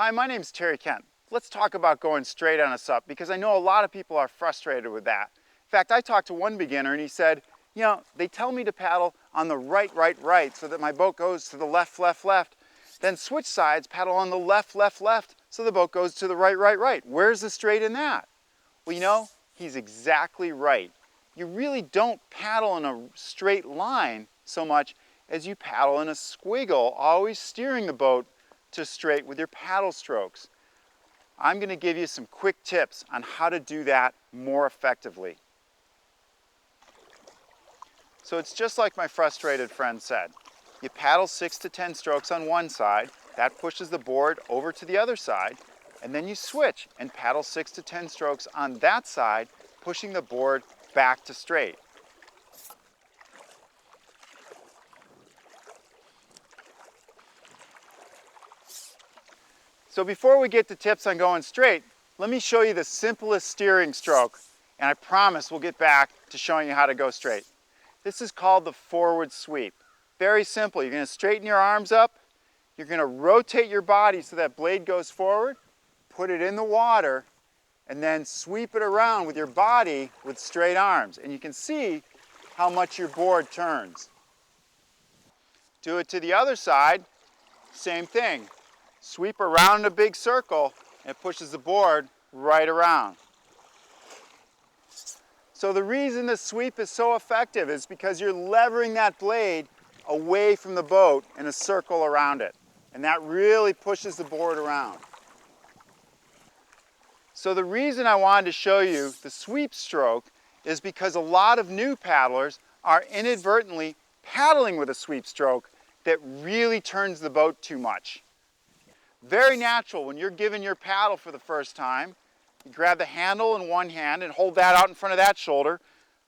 Hi, my name's Terry Kent. Let's talk about going straight on a SUP because I know a lot of people are frustrated with that. In fact, I talked to one beginner and he said, you know, they tell me to paddle on the right, right, right so that my boat goes to the left, left, left. Then switch sides, paddle on the left, left, left so the boat goes to the right, right, right. Where's the straight in that? Well, you know, he's exactly right. You really don't paddle in a straight line so much as you paddle in a squiggle, always steering the boat to straight with your paddle strokes. I'm going to give you some quick tips on how to do that more effectively. So it's just like my frustrated friend said. You paddle 6 to 10 strokes on one side, that pushes the board over to the other side, and then you switch and paddle 6 to 10 strokes on that side, pushing the board back to straight. So before we get to tips on going straight, let me show you the simplest steering stroke, and I promise we'll get back to showing you how to go straight. This is called the forward sweep. Very simple. You're going to straighten your arms up, you're going to rotate your body so that blade goes forward, put it in the water, and then sweep it around with your body with straight arms. And you can see how much your board turns. Do it to the other side, same thing. Sweep around a big circle and it pushes the board right around. So the reason the sweep is so effective is because you're levering that blade away from the boat in a circle around it. And that really pushes the board around. So the reason I wanted to show you the sweep stroke is because a lot of new paddlers are inadvertently paddling with a sweep stroke that really turns the boat too much. Very natural when you're given your paddle for the first time. You grab the handle in one hand and hold that out in front of that shoulder,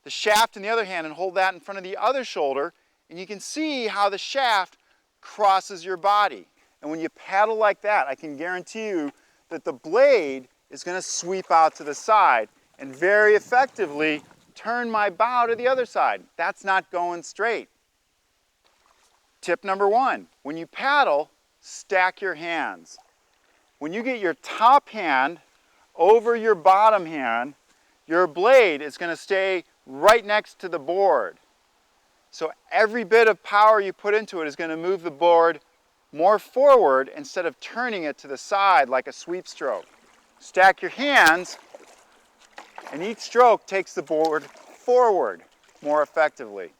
the shaft in the other hand and hold that in front of the other shoulder, and you can see how the shaft crosses your body. And when you paddle like that, I can guarantee you that the blade is going to sweep out to the side and very effectively turn my bow to the other side. That's not going straight. Tip number one, when you paddle, stack your hands. When you get your top hand over your bottom hand, your blade is going to stay right next to the board. So every bit of power you put into it is going to move the board more forward instead of turning it to the side like a sweep stroke. Stack your hands, and each stroke takes the board forward more effectively.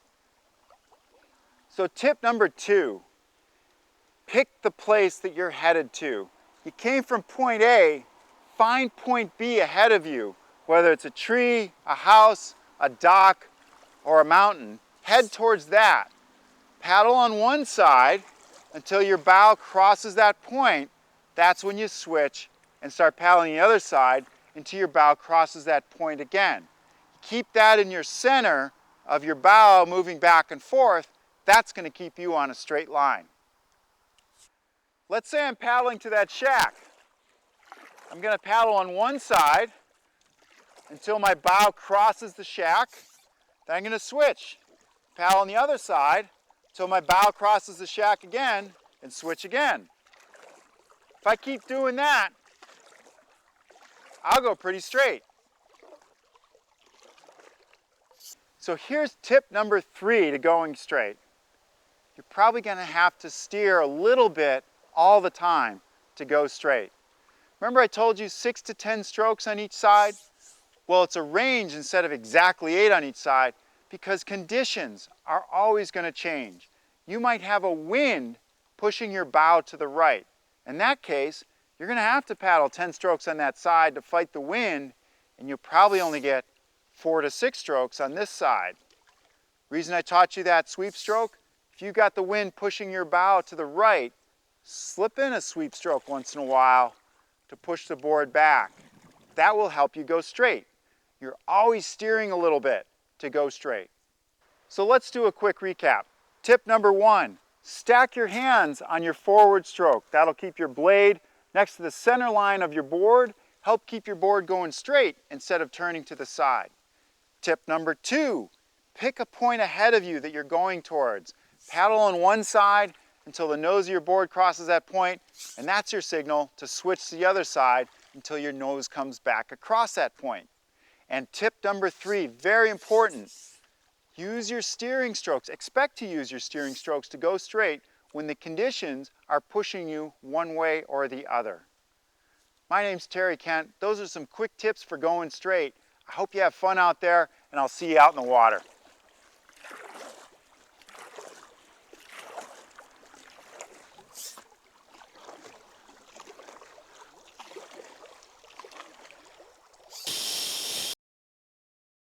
So tip number two, pick the place that you're headed to. You came from point A, find point B ahead of you, whether it's a tree, a house, a dock, or a mountain. Head towards that. Paddle on one side until your bow crosses that point. That's when you switch and start paddling the other side until your bow crosses that point again. Keep that in your center of your bow moving back and forth. That's going to keep you on a straight line. Let's say I'm paddling to that shack. I'm going to paddle on one side until my bow crosses the shack. Then I'm going to switch. Paddle on the other side until my bow crosses the shack again and switch again. If I keep doing that, I'll go pretty straight. So here's tip number three to going straight. You're probably going to have to steer a little bit all the time to go straight. Remember I told you 6 to 10 strokes on each side? Well, it's a range instead of exactly 8 on each side because conditions are always going to change. You might have a wind pushing your bow to the right. In that case, you're going to have to paddle 10 strokes on that side to fight the wind, and you'll probably only get 4 to 6 strokes on this side. Reason I taught you that sweep stroke, if you got the wind pushing your bow to the right, slip in a sweep stroke once in a while to push the board back. That will help you go straight. You're always steering a little bit to go straight. So let's do a quick recap. Tip number one, stack your hands on your forward stroke. That'll keep your blade next to the center line of your board, help keep your board going straight instead of turning to the side. Tip number two, pick a point ahead of you that you're going towards. Paddle on one side until the nose of your board crosses that point, and that's your signal to switch to the other side until your nose comes back across that point. And tip number 3, very important, use your steering strokes. Expect to use your steering strokes to go straight when the conditions are pushing you one way or the other. My name's Terry Kent. Those are some quick tips for going straight. I hope you have fun out there, and I'll see you out in the water.